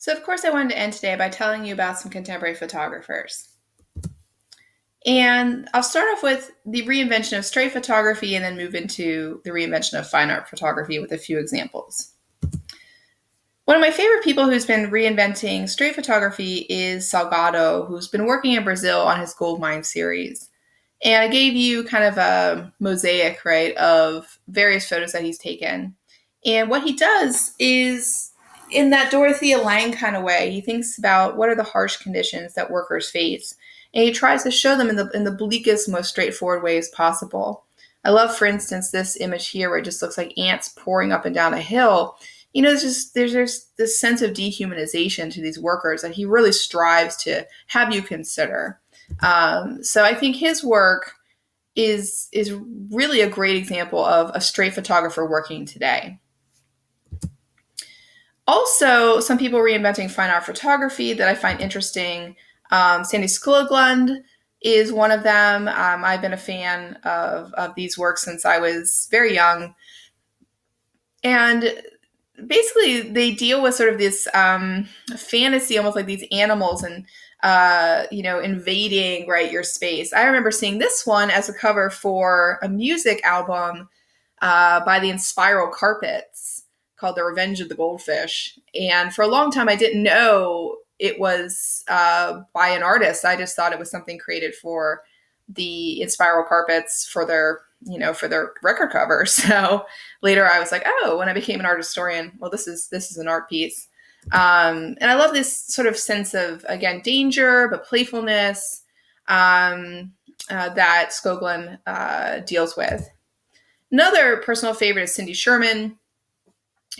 So, of course, I wanted to end today by telling you about some contemporary photographers. And I'll start off with the reinvention of straight photography and then move into the reinvention of fine art photography with a few examples. One of my favorite people who's been reinventing straight photography is Salgado, who's been working in Brazil on his Gold Mine series. And I gave you kind of a mosaic, right, of various photos that he's taken. And what he does is, in that Dorothea Lange kind of way, he thinks about what are the harsh conditions that workers face, and he tries to show them in the bleakest, most straightforward ways possible. I love, for instance, this image here where it just looks like ants pouring up and down a hill. There's this sense of dehumanization to these workers that he really strives to have you consider. So I think his work is really a great example of a straight photographer working today. Also, some people reinventing fine art photography that I find interesting. Sandy Skulaglund is one of them. I've been a fan of these works since I was very young. And basically, they deal with sort of this fantasy, almost like these animals and invading, right, your space. I remember seeing this one as a cover for a music album by the Inspiral Carpets called The Revenge of the Goldfish. And for a long time, I didn't know it was by an artist. I just thought it was something created for the Inspiral Carpets for their record cover. So later I was like, oh, when I became an art historian, well, this is an art piece. And I love this sort of sense of, again, danger, but playfulness that Skoglund deals with. Another personal favorite is Cindy Sherman,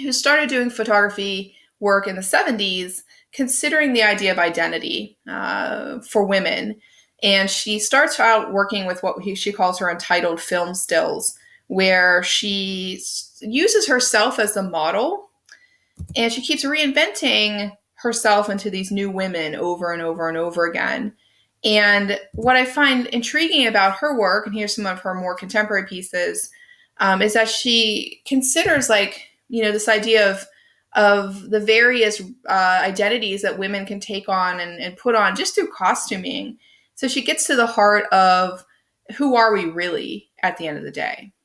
who started doing photography work in the 70s, considering the idea of identity for women. And she starts out working with what she calls her untitled film stills, where she uses herself as the model, and she keeps reinventing herself into these new women over and over and over again. And what I find intriguing about her work, and here's some of her more contemporary pieces, is that she considers this idea of the various identities that women can take on and put on just through costuming. So she gets to the heart of who are we really at the end of the day.